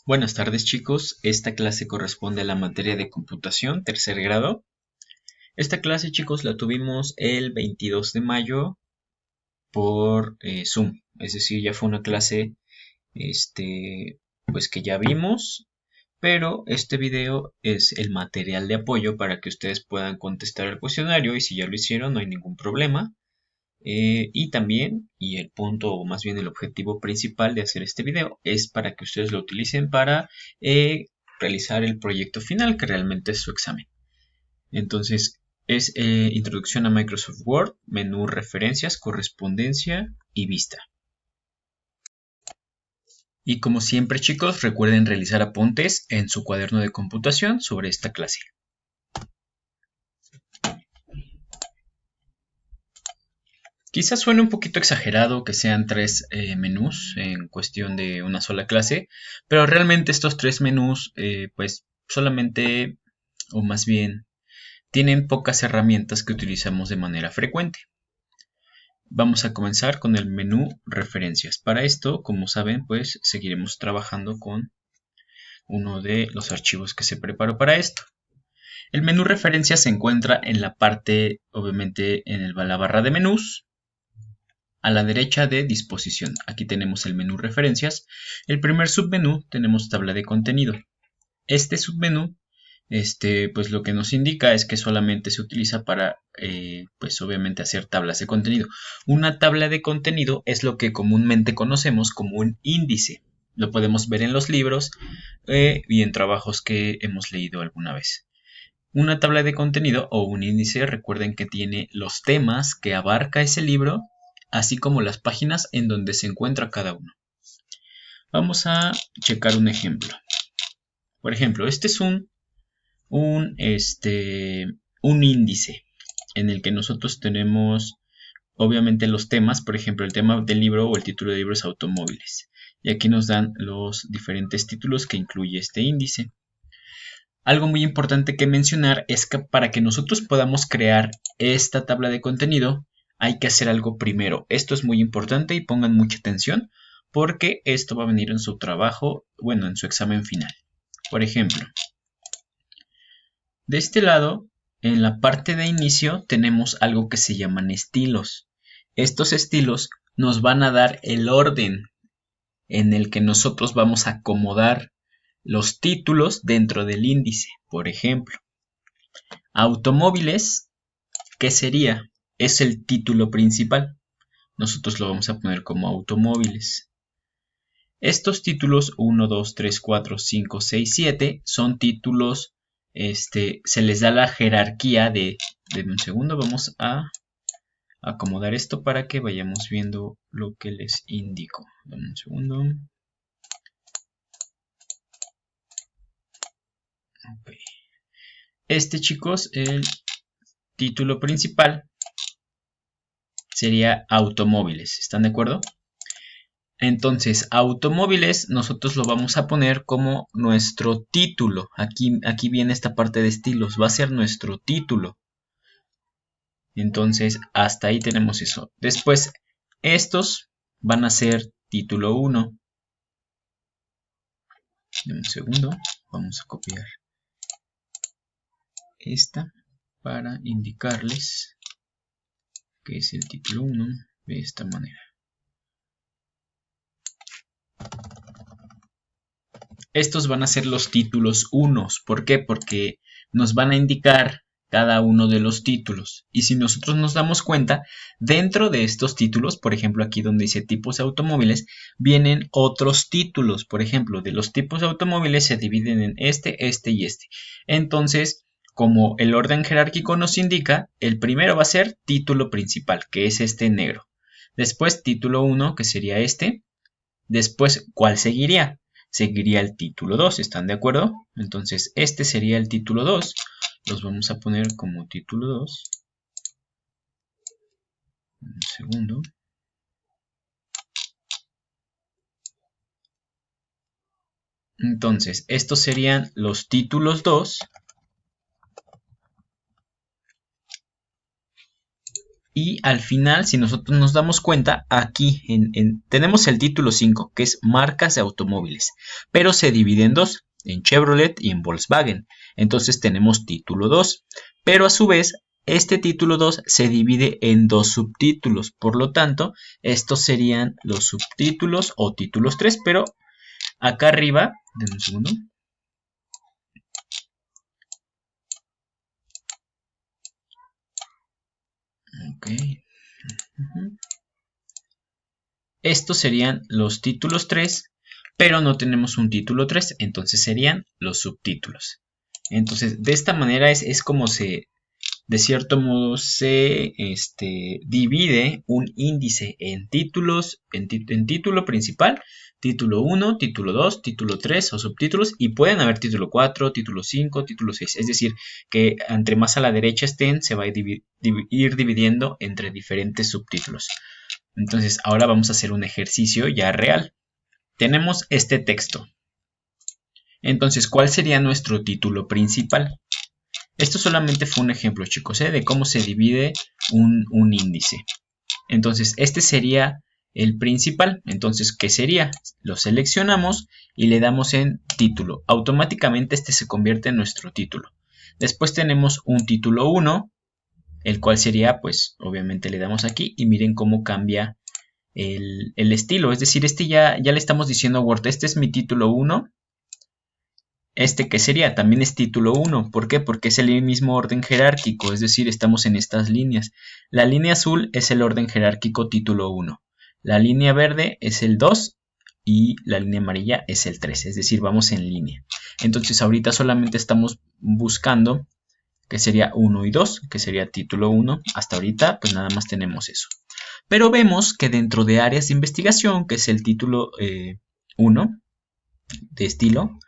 Buenas tardes chicos, esta clase corresponde a la materia de computación, tercer grado. Esta clase chicos la tuvimos el 22 de mayo por Zoom, es decir, ya fue una clase pues que ya vimos, pero este video es el material de apoyo para que ustedes puedan contestar el cuestionario y si ya lo hicieron no hay ningún problema. Y también, y el punto o más bien el objetivo principal de hacer este video es para que ustedes lo utilicen para realizar el proyecto final que realmente es su examen. Entonces es introducción a Microsoft Word, menú referencias, correspondencia y vista. Y como siempre chicos, recuerden realizar apuntes en su cuaderno de computación sobre esta clase. Quizás suene un poquito exagerado que sean tres menús en cuestión de una sola clase, pero realmente estos tres menús pues solamente, o más bien, tienen pocas herramientas que utilizamos de manera frecuente. Vamos a comenzar con el menú referencias. Para esto, como saben, pues seguiremos trabajando con uno de los archivos que se preparó para esto. El menú referencias se encuentra en la parte, obviamente, en la barra de menús. A la derecha de disposición, aquí tenemos el menú referencias. El primer submenú tenemos tabla de contenido. Este submenú, pues lo que nos indica es que solamente se utiliza para, pues obviamente hacer tablas de contenido. Una tabla de contenido es lo que comúnmente conocemos como un índice. Lo podemos ver en los libros y en trabajos que hemos leído alguna vez. Una tabla de contenido o un índice, recuerden que tiene los temas que abarca ese libro, así como las páginas en donde se encuentra cada uno. Vamos a checar un ejemplo. Por ejemplo, este es un índice en el que nosotros tenemos obviamente los temas, por ejemplo, el tema del libro o el título del libro es automóviles. Y aquí nos dan los diferentes títulos que incluye este índice. Algo muy importante que mencionar es que para que nosotros podamos crear esta tabla de contenido hay que hacer algo primero. Esto es muy importante y pongan mucha atención porque esto va a venir en su trabajo, bueno, en su examen final. Por ejemplo, de este lado, en la parte de inicio tenemos algo que se llaman estilos. Estos estilos nos van a dar el orden en el que nosotros vamos a acomodar los títulos dentro del índice. Por ejemplo, automóviles, ¿qué sería? Es el título principal. Nosotros lo vamos a poner como automóviles. Estos títulos 1, 2, 3, 4, 5, 6, 7 son títulos, se les da la jerarquía de un segundo, vamos a acomodar esto para que vayamos viendo lo que les indico. Dame un segundo. Okay. Chicos, el título principal sería automóviles, ¿están de acuerdo? Entonces, automóviles nosotros lo vamos a poner como nuestro título. Aquí viene esta parte de estilos, va a ser nuestro título. Entonces, hasta ahí tenemos eso. Después, estos van a ser título 1. Un segundo, vamos a copiar esta para indicarles que es el título 1 de esta manera. Estos van a ser los títulos 1. ¿Por qué? Porque nos van a indicar cada uno de los títulos. Y si nosotros nos damos cuenta, dentro de estos títulos, por ejemplo aquí donde dice tipos de automóviles, vienen otros títulos. Por ejemplo, de los tipos de automóviles se dividen en este y este. Entonces, como el orden jerárquico nos indica, el primero va a ser título principal, que es este en negro. Después título 1, que sería este. Después, ¿cuál seguiría? Seguiría el título 2, ¿están de acuerdo? Entonces, este sería el título 2. Los vamos a poner como título 2. Un segundo. Entonces, estos serían los títulos 2. Y al final, si nosotros nos damos cuenta, aquí tenemos el título 5, que es marcas de automóviles, pero se divide en dos, en Chevrolet y en Volkswagen. Entonces tenemos título 2, pero a su vez este título 2 se divide en dos subtítulos. Por lo tanto, estos serían los subtítulos o títulos 3, pero acá arriba, denme un segundo. Ok. Estos serían los títulos 3, pero no tenemos un título 3, entonces serían los subtítulos. Entonces, de esta manera es como de cierto modo, se divide un índice en títulos, en título principal, título 1, título 2, título 3 o subtítulos, y pueden haber título 4, título 5, título 6. Es decir, que entre más a la derecha estén, se va a ir dividiendo entre diferentes subtítulos. Entonces, ahora vamos a hacer un ejercicio ya real. Tenemos este texto. Entonces, ¿cuál sería nuestro título principal? Esto solamente fue un ejemplo, chicos, de cómo se divide un índice. Entonces, este sería el principal. Entonces, ¿qué sería? Lo seleccionamos y le damos en título. Automáticamente este se convierte en nuestro título. Después tenemos un título 1, el cual sería, pues, obviamente le damos aquí y miren cómo cambia el estilo. Es decir, este ya le estamos diciendo a Word, este es mi título 1. Este que sería también es título 1. ¿Por qué? Porque es el mismo orden jerárquico, es decir, estamos en estas líneas. La línea azul es el orden jerárquico título 1. La línea verde es el 2 y la línea amarilla es el 3, es decir, vamos en línea. Entonces ahorita solamente estamos buscando que sería 1 y 2, que sería título 1. Hasta ahorita pues nada más tenemos eso. Pero vemos que dentro de áreas de investigación, que es el título 1 de estilo,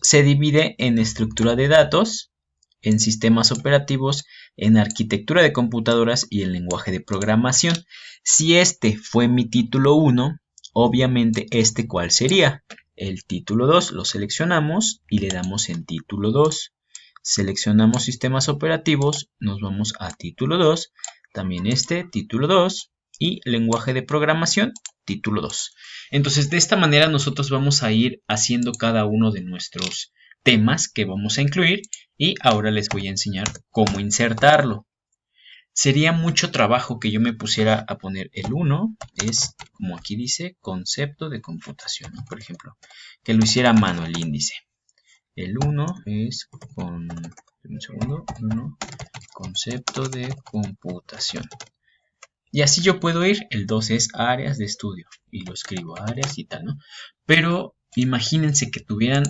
se divide en estructura de datos, en sistemas operativos, en arquitectura de computadoras y en lenguaje de programación. Si este fue mi título 1, obviamente este ¿cuál sería? El título 2 lo seleccionamos y le damos en título 2. Seleccionamos sistemas operativos, nos vamos a título 2, también este, título 2, y lenguaje de programación, título 2. Entonces, de esta manera nosotros vamos a ir haciendo cada uno de nuestros temas que vamos a incluir y ahora les voy a enseñar cómo insertarlo. Sería mucho trabajo que yo me pusiera a poner el 1, es como aquí dice, concepto de computación, ¿no? Por ejemplo, que lo hiciera a mano el índice. El 1 es concepto de computación. Y así yo puedo ir, el 2 es áreas de estudio, y lo escribo áreas y tal, ¿no? Pero imagínense que tuvieran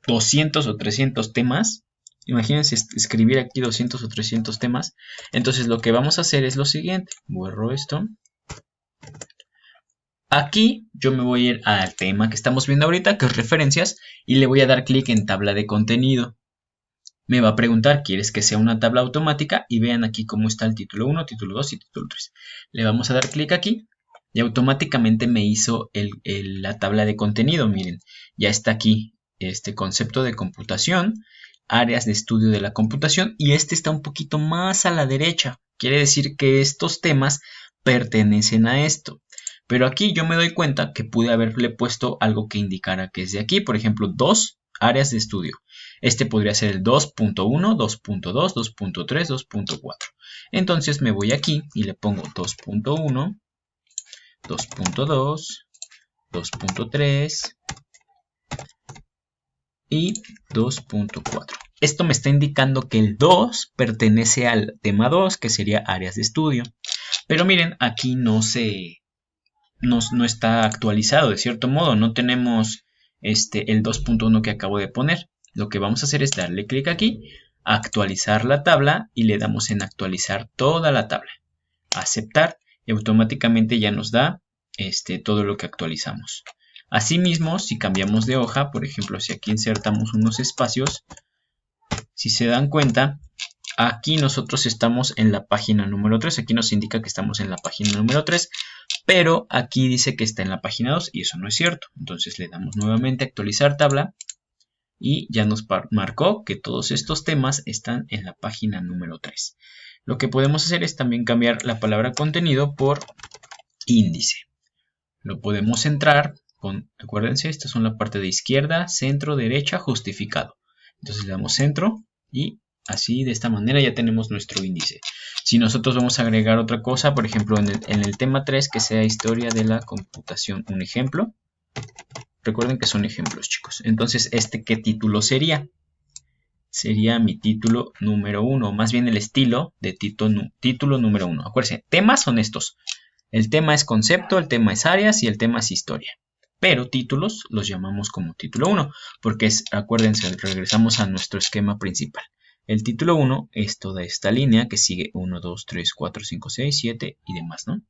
200 o 300 temas, imagínense escribir aquí 200 o 300 temas, entonces lo que vamos a hacer es lo siguiente, borro esto. Aquí yo me voy a ir al tema que estamos viendo ahorita, que es referencias, y le voy a dar clic en tabla de contenido. Me va a preguntar, ¿quieres que sea una tabla automática? Y vean aquí cómo está el título 1, título 2 y título 3. Le vamos a dar clic aquí y automáticamente me hizo la tabla de contenido. Miren, ya está aquí este concepto de computación, áreas de estudio de la computación y este está un poquito más a la derecha. Quiere decir que estos temas pertenecen a esto. Pero aquí yo me doy cuenta que pude haberle puesto algo que indicara que es de aquí. Por ejemplo, 2 áreas de estudio. Este podría ser el 2.1, 2.2, 2.3, 2.4. Entonces me voy aquí y le pongo 2.1, 2.2, 2.3 y 2.4. Esto me está indicando que el 2 pertenece al tema 2, que sería áreas de estudio. Pero miren, aquí no está actualizado de cierto modo. No tenemos el 2.1 que acabo de poner. Lo que vamos a hacer es darle clic aquí, actualizar la tabla y le damos en actualizar toda la tabla. Aceptar y automáticamente ya nos da todo lo que actualizamos. Asimismo, si cambiamos de hoja, por ejemplo, si aquí insertamos unos espacios, si se dan cuenta, aquí nosotros estamos en la página número 3. Aquí nos indica que estamos en la página número 3, pero aquí dice que está en la página 2 y eso no es cierto. Entonces le damos nuevamente a actualizar tabla y ya nos marcó que todos estos temas están en la página número 3. Lo que podemos hacer es también cambiar la palabra contenido por índice. Lo podemos centrar con, acuérdense, estas son la parte de izquierda, centro, derecha, justificado. Entonces le damos centro y así de esta manera ya tenemos nuestro índice. Si nosotros vamos a agregar otra cosa, por ejemplo en el tema 3 que sea historia de la computación, un ejemplo. Recuerden que son ejemplos, chicos. Entonces, ¿qué título sería? Sería mi título número 1, más bien el estilo de título número 1. Acuérdense, temas son estos. El tema es concepto, el tema es áreas y el tema es historia. Pero títulos los llamamos como título 1, porque acuérdense, regresamos a nuestro esquema principal. El título 1 es toda esta línea que sigue 1, 2, 3, 4, 5, 6, 7 y demás, ¿no?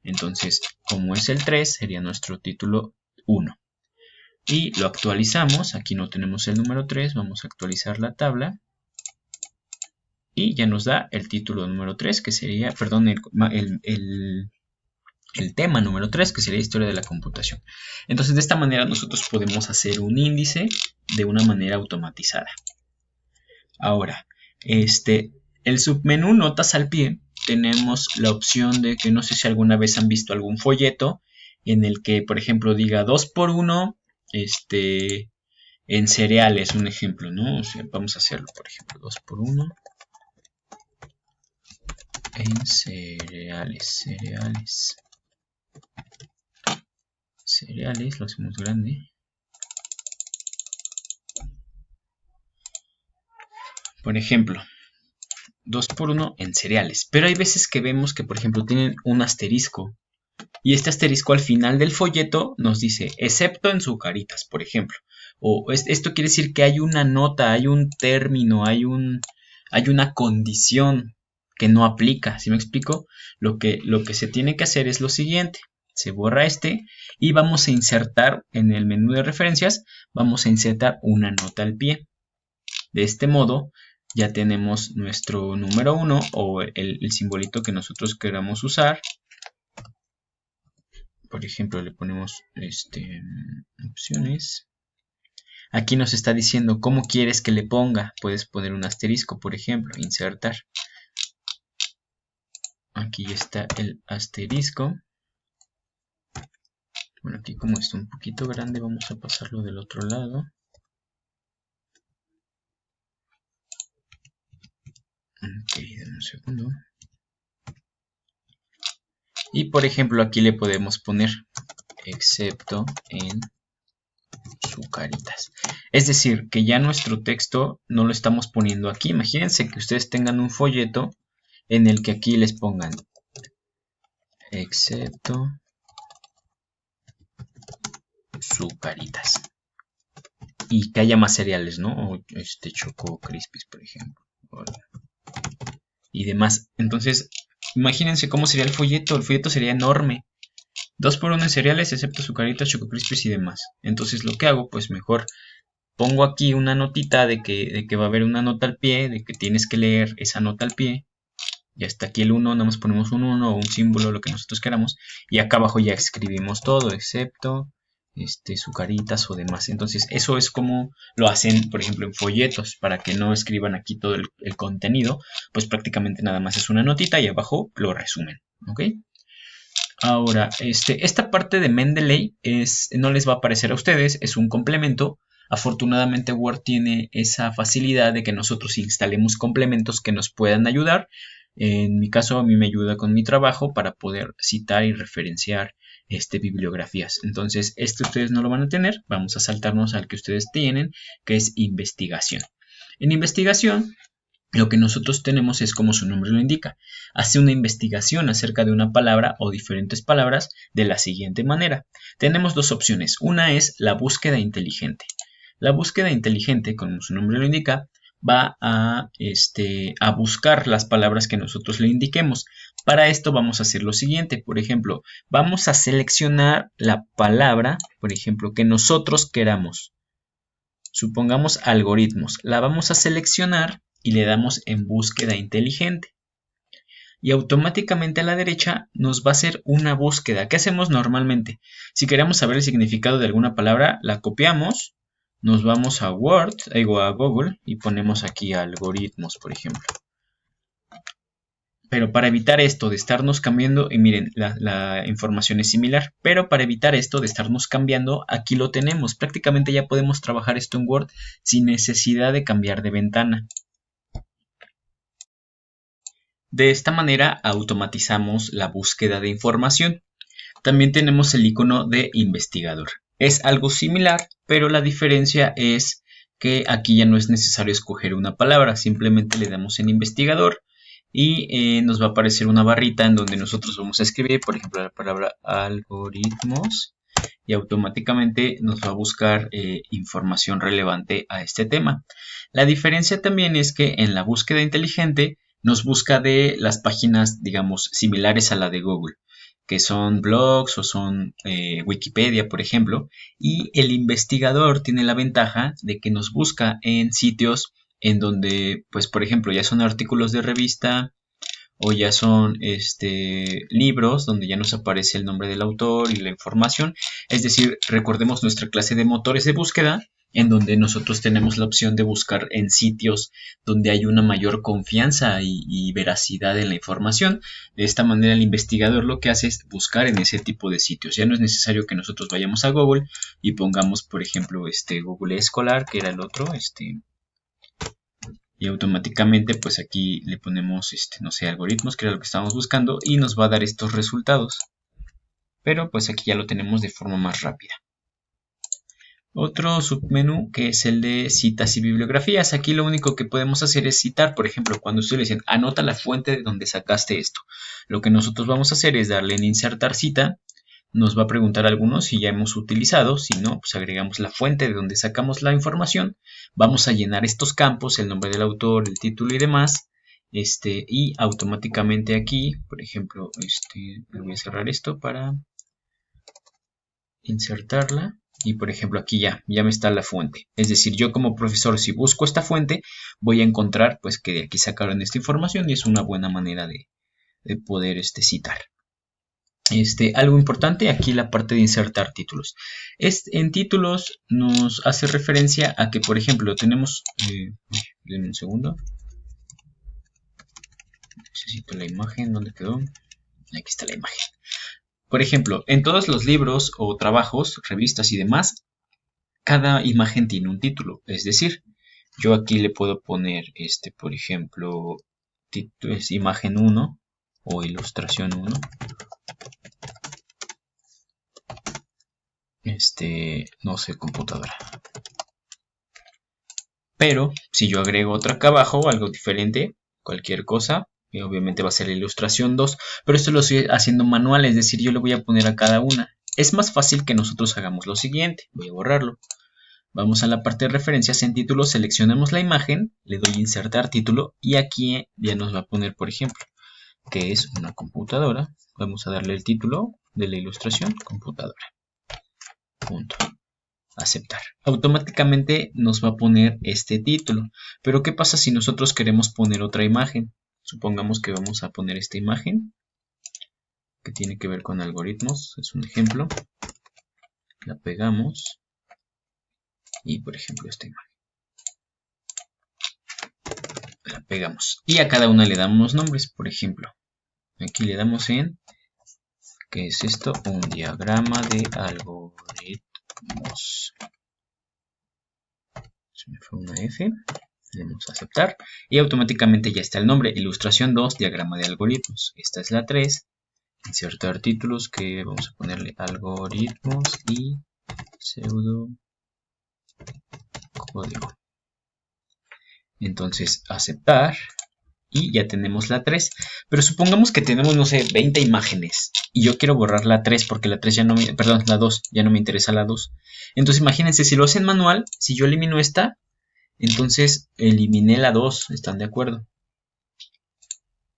Entonces, como es el 3, sería nuestro título 1. Y lo actualizamos, aquí no tenemos el número 3, vamos a actualizar la tabla. Y ya nos da el título número 3, que sería, perdón, el tema número 3, que sería historia de la computación. Entonces, de esta manera nosotros podemos hacer un índice de una manera automatizada. Ahora, el submenú notas al pie, tenemos la opción de que no sé si alguna vez han visto algún folleto en el que, por ejemplo, diga 2x1 en cereales, un ejemplo, ¿no? O sea, vamos a hacerlo, por ejemplo, 2x1 en cereales, lo hacemos grande. Por ejemplo, 2x1 en cereales, pero hay veces que vemos que, por ejemplo, tienen un asterisco. Y este asterisco al final del folleto nos dice, excepto en sucaritas, por ejemplo. O esto quiere decir que hay una nota, hay un término, hay una condición que no aplica. ¿Sí me explico? Lo que se tiene que hacer es lo siguiente. Se borra y vamos a insertar en el menú de referencias, vamos a insertar una nota al pie. De este modo ya tenemos nuestro número 1 o el simbolito que nosotros queramos usar. Por ejemplo, le ponemos opciones. Aquí nos está diciendo cómo quieres que le ponga. Puedes poner un asterisco, por ejemplo, insertar. Aquí está el asterisco. Bueno, aquí como está un poquito grande, vamos a pasarlo del otro lado. Ok, dame un segundo. Y por ejemplo, aquí le podemos poner excepto en sucaritas. Es decir, que ya nuestro texto no lo estamos poniendo aquí. Imagínense que ustedes tengan un folleto en el que aquí les pongan excepto sucaritas. Y que haya más cereales, ¿no? O Choco Crispies, por ejemplo. Y demás. Entonces, imagínense cómo sería el folleto. El folleto sería enorme. 2x1 en cereales, excepto sucaritas, Choco Crispies y demás. Entonces, lo que hago, pues mejor pongo aquí una notita de que va a haber una nota al pie, de que tienes que leer esa nota al pie. Ya está aquí el 1, nada más ponemos un 1 o un símbolo, lo que nosotros queramos. Y acá abajo ya escribimos todo, excepto sucaritas o demás. Entonces eso es como lo hacen, por ejemplo, en folletos, para que no escriban aquí todo el contenido. Pues prácticamente nada más es una notita y abajo lo resumen, ¿ok? Ahora, esta parte de Mendeley no les va a aparecer a ustedes, es un complemento. Afortunadamente Word tiene esa facilidad de que nosotros instalemos complementos que nos puedan ayudar. En mi caso, a mí me ayuda con mi trabajo para poder citar y referenciar bibliografías. Entonces, ustedes no lo van a tener. Vamos a saltarnos al que ustedes tienen, que es investigación. En investigación, lo que nosotros tenemos es, como su nombre lo indica, hace una investigación acerca de una palabra o diferentes palabras de la siguiente manera. Tenemos dos opciones. Una es la búsqueda inteligente. La búsqueda inteligente, como su nombre lo indica, va a buscar las palabras que nosotros le indiquemos. Para esto vamos a hacer lo siguiente. Por ejemplo, vamos a seleccionar la palabra, por ejemplo, que nosotros queramos. Supongamos algoritmos. La vamos a seleccionar y le damos en búsqueda inteligente. Y automáticamente a la derecha nos va a hacer una búsqueda. ¿Qué hacemos normalmente? Si queremos saber el significado de alguna palabra, la copiamos, nos vamos a Word, a Google y ponemos aquí algoritmos, por ejemplo. Pero para evitar esto de estarnos cambiando, y miren, la información es similar, pero para evitar esto de estarnos cambiando, aquí lo tenemos. Prácticamente ya podemos trabajar esto en Word sin necesidad de cambiar de ventana. De esta manera automatizamos la búsqueda de información. También tenemos el icono de investigador. Es algo similar, pero la diferencia es que aquí ya no es necesario escoger una palabra, simplemente le damos en investigador y nos va a aparecer una barrita en donde nosotros vamos a escribir, por ejemplo, la palabra algoritmos y automáticamente nos va a buscar información relevante a este tema. La diferencia también es que en la búsqueda inteligente nos busca de las páginas, digamos, similares a la de Google, que son blogs o son Wikipedia, por ejemplo, y el investigador tiene la ventaja de que nos busca en sitios en donde, pues, por ejemplo, ya son artículos de revista o ya son libros donde ya nos aparece el nombre del autor y la información. Es decir, recordemos nuestra clase de motores de búsqueda, en donde nosotros tenemos la opción de buscar en sitios donde hay una mayor confianza y veracidad en la información. De esta manera el investigador lo que hace es buscar en ese tipo de sitios. Ya no es necesario que nosotros vayamos a Google y pongamos, por ejemplo, Google Escolar, que era el otro, y automáticamente pues aquí le ponemos, no sé, algoritmos, que era lo que estábamos buscando, y nos va a dar estos resultados. Pero pues aquí ya lo tenemos de forma más rápida. Otro submenú que es el de citas y bibliografías. Aquí lo único que podemos hacer es citar, por ejemplo, cuando ustedes le dicen anota la fuente de donde sacaste esto. Lo que nosotros vamos a hacer es darle en insertar cita. Nos va a preguntar algunos si ya hemos utilizado, si no, pues agregamos la fuente de donde sacamos la información. Vamos a llenar estos campos, el nombre del autor, el título y demás. Y automáticamente aquí, por ejemplo, voy a cerrar esto para insertarla. Y por ejemplo aquí ya me está la fuente. Es decir, yo como profesor, si busco esta fuente, voy a encontrar pues que de aquí sacaron esta información y es una buena manera de poder citar. Algo importante aquí la parte de insertar títulos. En títulos nos hace referencia a que, por ejemplo, tenemos... denme un segundo. Necesito la imagen. ¿Dónde quedó? Aquí está la imagen. Por ejemplo, en todos los libros o trabajos, revistas y demás, cada imagen tiene un título. Es decir, yo aquí le puedo poner, por ejemplo, es imagen 1 o ilustración 1. No sé, computadora. Pero si yo agrego otra acá abajo, algo diferente, cualquier cosa, y obviamente va a ser la ilustración 2, pero esto lo estoy haciendo manual, es decir, yo le voy a poner a cada una. Es más fácil que nosotros hagamos lo siguiente, voy a borrarlo. Vamos a la parte de referencias, en título seleccionamos la imagen, le doy insertar título y aquí ya nos va a poner, por ejemplo, que es una computadora. Vamos a darle el título de la ilustración, computadora. Punto. Aceptar. Automáticamente nos va a poner este título. Pero ¿qué pasa si nosotros queremos poner otra imagen? Supongamos que vamos a poner esta imagen que tiene que ver con algoritmos. Es un ejemplo. La pegamos. Y por ejemplo esta imagen. La pegamos. Y a cada una le damos nombres. Por ejemplo, aquí le damos en... ¿Qué es esto? Un diagrama de algoritmos. Se me fue una F. Le damos a aceptar. Y automáticamente ya está el nombre. Ilustración 2, diagrama de algoritmos. Esta es la 3. Insertar títulos, que vamos a ponerle algoritmos y pseudo código. Entonces aceptar. Y ya tenemos la 3. Pero supongamos que tenemos, no sé, 20 imágenes. Y yo quiero borrar la 3 porque la 3 ya no me... Perdón, la 2. Ya no me interesa la 2. Entonces imagínense, si lo hacen manual, si yo elimino esta, entonces eliminé la 2. ¿Están de acuerdo?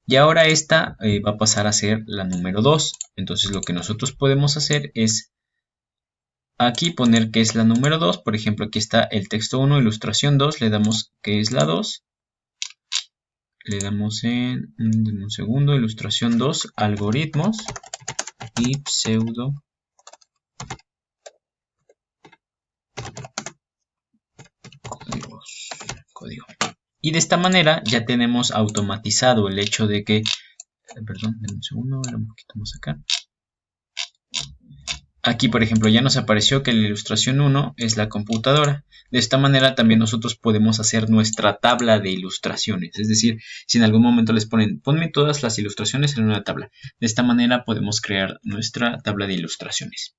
Y ahora esta va a pasar a ser la número 2. Entonces lo que nosotros podemos hacer es aquí poner que es la número 2. Por ejemplo, aquí está el texto 1, ilustración 2. Le damos que es la 2. Le damos en un segundo, ilustración 2, algoritmos y pseudo código. Y de esta manera ya tenemos automatizado el hecho de que perdón, denme un segundo, era un poquito más acá. Aquí, por ejemplo, ya nos apareció que la ilustración 1 es la computadora. De esta manera también nosotros podemos hacer nuestra tabla de ilustraciones. Es decir, si en algún momento les ponen, ponme todas las ilustraciones en una tabla. De esta manera podemos crear nuestra tabla de ilustraciones.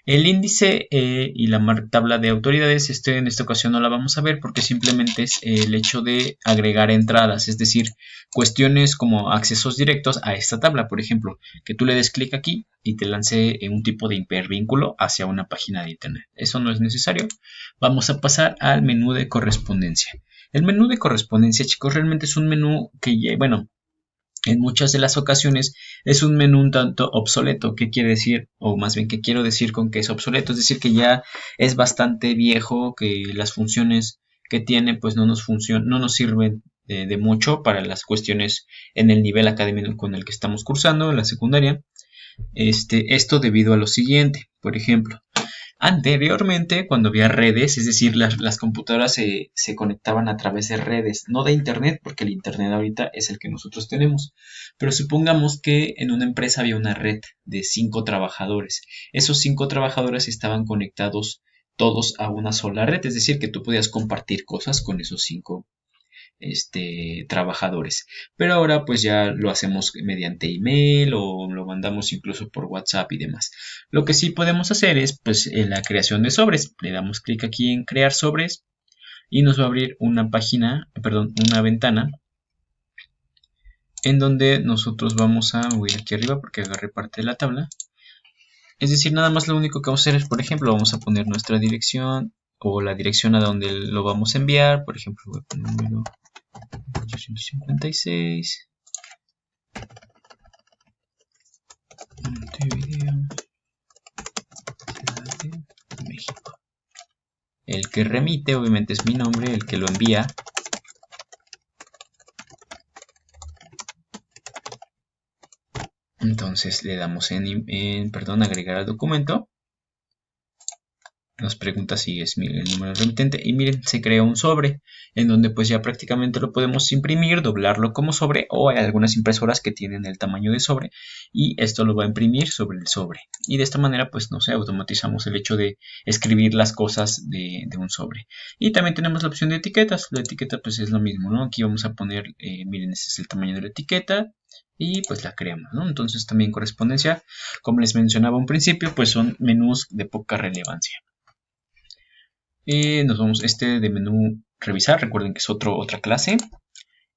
El índice y la tabla de autoridades, en esta ocasión no la vamos a ver porque simplemente es el hecho de agregar entradas, es decir, cuestiones como accesos directos a esta tabla. Por ejemplo, que tú le des clic aquí y te lance un tipo de hipervínculo hacia una página de internet. Eso no es necesario. Vamos a pasar al menú de correspondencia. El menú de correspondencia, chicos, realmente es un menú que, bueno, en muchas de las ocasiones es un menú un tanto obsoleto. ¿Qué quiere decir? O más bien, ¿qué quiero decir con que es obsoleto? Es decir, que ya es bastante viejo, que las funciones que tiene pues no nos sirven de mucho para las cuestiones en el nivel académico con el que estamos cursando, en la secundaria. Esto debido a lo siguiente. Por ejemplo, anteriormente, cuando había redes, es decir, las computadoras se conectaban a través de redes, no de internet, porque el internet ahorita es el que nosotros tenemos. Pero supongamos que en una empresa había una red de 5 trabajadores. Esos 5 trabajadores estaban conectados todos a una sola red, es decir, que tú podías compartir cosas con esos 5 trabajadores. Pero ahora pues ya lo hacemos mediante email o lo mandamos incluso por WhatsApp y demás. Lo que sí podemos hacer es pues la creación de sobres. Le damos clic aquí en crear sobres y nos va a abrir una página, perdón, una ventana en donde nosotros vamos a ir aquí arriba porque agarré parte de la tabla. Es decir, nada más lo único que vamos a hacer es, por ejemplo, vamos a poner nuestra dirección o la dirección a donde lo vamos a enviar. Por ejemplo, voy a poner un número 856 Montevideo, Ciudad de México. El que remite obviamente es mi nombre, el que lo envía entonces le damos perdón, agregar al documento. Nos pregunta si es el número del remitente y miren, se crea un sobre en donde pues ya prácticamente lo podemos imprimir, doblarlo como sobre, o hay algunas impresoras que tienen el tamaño de sobre y esto lo va a imprimir sobre el sobre y de esta manera pues no sé, automatizamos el hecho de escribir las cosas de un sobre. Y también tenemos la opción de etiquetas. La etiqueta pues es lo mismo, ¿no? Aquí vamos a poner, miren, este es el tamaño de la etiqueta y pues la creamos, ¿no? Entonces también correspondencia, como les mencionaba un principio, pues son menús de poca relevancia. Nos vamos de menú revisar, recuerden que es otra clase.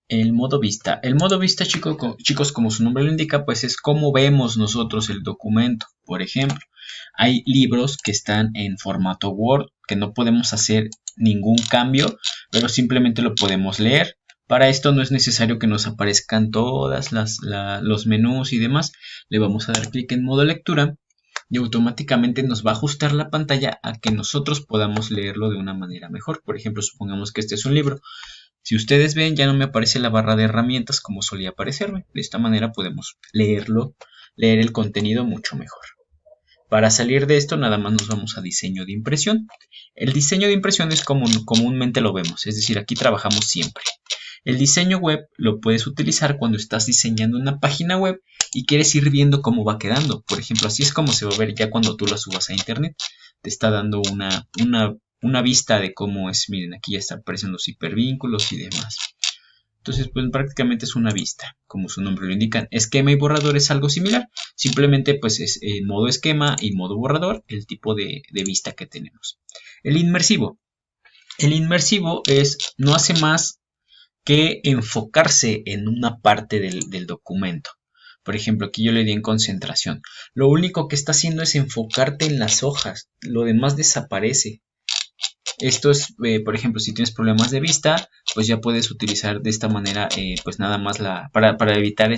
El modo vista. El modo vista, chicos, como su nombre lo indica, pues es como vemos nosotros el documento. Por ejemplo, hay libros que están en formato Word, que no podemos hacer ningún cambio, pero simplemente lo podemos leer. Para esto no es necesario que nos aparezcan todas los menús y demás. Le vamos a dar clic en modo lectura y automáticamente nos va a ajustar la pantalla a que nosotros podamos leerlo de una manera mejor. Por ejemplo, supongamos que este es un libro. Si ustedes ven, ya no me aparece la barra de herramientas como solía aparecerme. De esta manera podemos leer el contenido mucho mejor. Para salir de esto, nada más nos vamos a diseño de impresión. El diseño de impresión es como comúnmente lo vemos, es decir, aquí trabajamos siempre. El diseño web lo puedes utilizar cuando estás diseñando una página web y quieres ir viendo cómo va quedando. Por ejemplo, así es como se va a ver ya cuando tú la subas a internet. Te está dando una vista de cómo es. Miren, aquí ya están apareciendo los hipervínculos y demás. Entonces, pues prácticamente es una vista, como su nombre lo indica. Esquema y borrador es algo similar. Simplemente, pues es modo esquema y modo borrador, el tipo de vista que tenemos. El inmersivo. El inmersivo no hace más que enfocarse en una parte del documento. Por ejemplo, aquí yo le di en concentración. Lo único que está haciendo es enfocarte en las hojas. Lo demás desaparece. Esto es, por ejemplo, si tienes problemas de vista, pues ya puedes utilizar de esta manera, pues nada más para evitar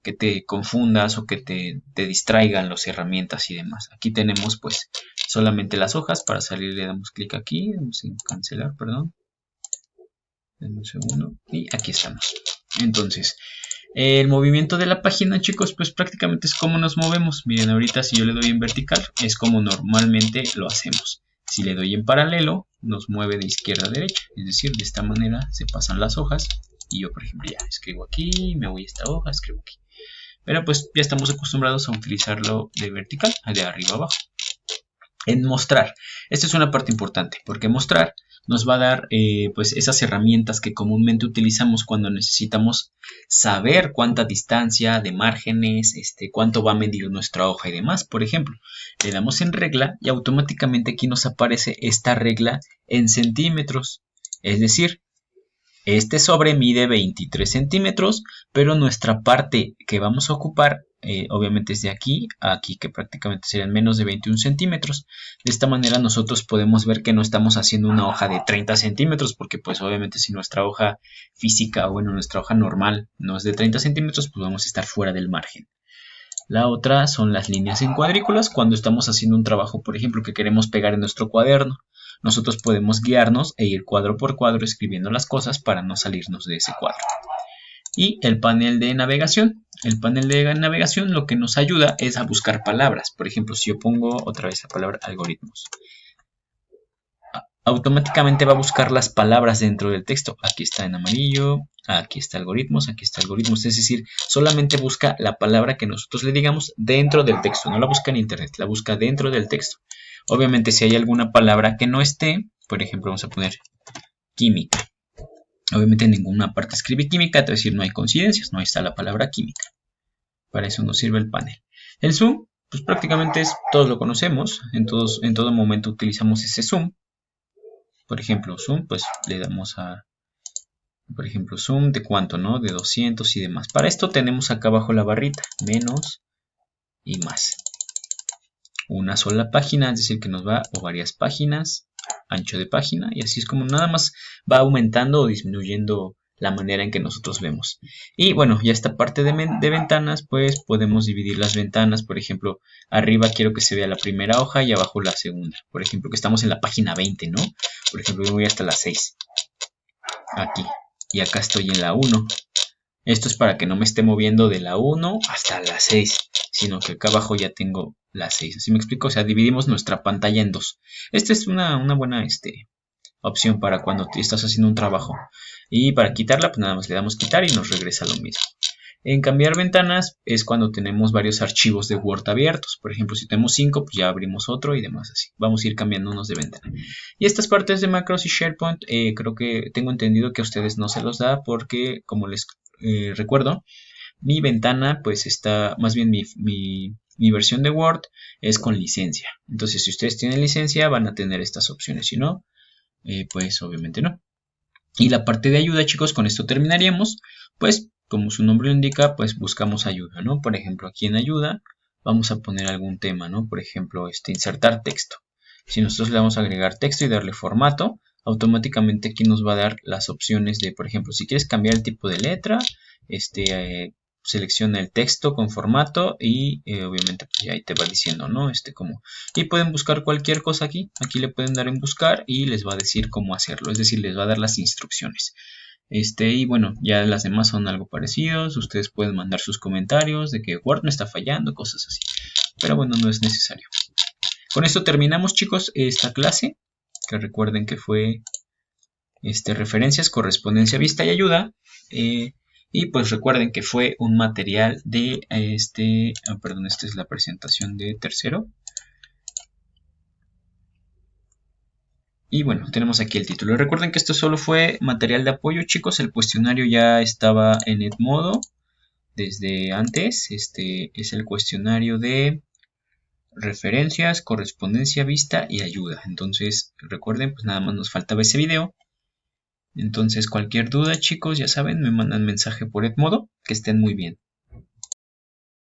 que te confundas o que te distraigan las herramientas y demás. Aquí tenemos pues solamente las hojas. Para salir le damos clic aquí, vamos en cancelar, perdón. Denme un segundo y aquí estamos. Entonces, el movimiento de la página, chicos, pues prácticamente es como nos movemos. Miren, ahorita si yo le doy en vertical, es como normalmente lo hacemos. Si le doy en paralelo, nos mueve de izquierda a derecha. Es decir, de esta manera se pasan las hojas Y yo, por ejemplo, ya escribo aquí, me voy a esta hoja, escribo aquí. Pero pues ya estamos acostumbrados a utilizarlo de vertical, de arriba abajo. En mostrar, esta es una parte importante, porque mostrar nos va a dar pues esas herramientas que comúnmente utilizamos cuando necesitamos saber cuánta distancia de márgenes, cuánto va a medir nuestra hoja y demás. Por ejemplo, le damos en regla y automáticamente aquí nos aparece esta regla en centímetros. Es decir, este sobre mide 23 centímetros, pero nuestra parte que vamos a ocupar, obviamente es de aquí a aquí, que prácticamente serían menos de 21 centímetros. De esta manera nosotros podemos ver que no estamos haciendo una hoja de 30 centímetros, porque pues obviamente si nuestra hoja física, bueno, nuestra hoja normal no es de 30 centímetros, pues vamos a estar fuera del margen. La otra son las líneas en cuadrículas, cuando estamos haciendo un trabajo, por ejemplo, que queremos pegar en nuestro cuaderno. Nosotros podemos guiarnos e ir cuadro por cuadro escribiendo las cosas para no salirnos de ese cuadro. Y el panel de navegación. El panel de navegación lo que nos ayuda es a buscar palabras. Por ejemplo, si yo pongo otra vez la palabra algoritmos, automáticamente va a buscar las palabras dentro del texto. Aquí está en amarillo, aquí está algoritmos, aquí está algoritmos. Es decir, solamente busca la palabra que nosotros le digamos dentro del texto. No la busca en internet, la busca dentro del texto. Obviamente si hay alguna palabra que no esté, por ejemplo vamos a poner química. Obviamente en ninguna parte escribe química, es decir, no hay coincidencias, no está la palabra química. Para eso nos sirve el panel. El zoom, pues prácticamente todos lo conocemos, en todo momento utilizamos ese zoom. Por ejemplo, zoom, pues le damos a, por ejemplo, zoom de cuánto, ¿no? De 200 y demás. Para esto tenemos acá abajo la barrita, menos y más. Una sola página, es decir, que nos va o varias páginas, ancho de página, y así es como nada más va aumentando o disminuyendo la manera en que nosotros vemos. Y bueno, ya esta parte de ventanas, pues podemos dividir las ventanas. Por ejemplo, arriba quiero que se vea la primera hoja y abajo la segunda. Por ejemplo, que estamos en la página 20, ¿no? Por ejemplo, yo voy hasta la 6. Aquí. Y acá estoy en la 1. Esto es para que no me esté moviendo de la 1 hasta la 6, sino que acá abajo ya tengo la 6. ¿Así me explico? O sea, dividimos nuestra pantalla en dos. Esta es una buena opción para cuando estás haciendo un trabajo. Y para quitarla, pues nada más le damos quitar y nos regresa lo mismo. En cambiar ventanas es cuando tenemos varios archivos de Word abiertos. Por ejemplo, si tenemos 5, pues ya abrimos otro y demás así. Vamos a ir cambiándonos de ventana. Y estas partes de macros y SharePoint, creo que tengo entendido que a ustedes no se los da porque, como les recuerdo, mi ventana pues está, más bien mi versión de Word es con licencia. Entonces si ustedes tienen licencia van a tener estas opciones, si no, pues obviamente no. Y la parte de ayuda, chicos, con esto terminaríamos. Pues como su nombre lo indica, pues buscamos ayuda, ¿no? Por ejemplo, aquí en ayuda vamos a poner algún tema, ¿no? Por ejemplo, insertar texto. Si nosotros le vamos a agregar texto y darle formato, automáticamente aquí nos va a dar las opciones de, por ejemplo, si quieres cambiar el tipo de letra, selecciona el texto con formato y obviamente pues ahí te va diciendo, ¿no? Y pueden buscar cualquier cosa aquí. Aquí le pueden dar en buscar y les va a decir cómo hacerlo. Es decir, les va a dar las instrucciones. Y bueno, ya las demás son algo parecidos. Ustedes pueden mandar sus comentarios de que Word me está fallando, cosas así. Pero bueno, no es necesario. Con esto terminamos, chicos, esta clase. Que recuerden que fue referencias, correspondencia, vista y ayuda. Y pues recuerden que fue un material de perdón, esta es la presentación de tercero. Y bueno, tenemos aquí el título. Recuerden que esto solo fue material de apoyo, chicos. El cuestionario ya estaba en Edmodo desde antes. Este es el cuestionario de referencias, correspondencia, vista y ayuda. Entonces, recuerden, pues nada más nos faltaba ese video. Entonces, cualquier duda, chicos, ya saben, me mandan mensaje por Edmodo. Que estén muy bien.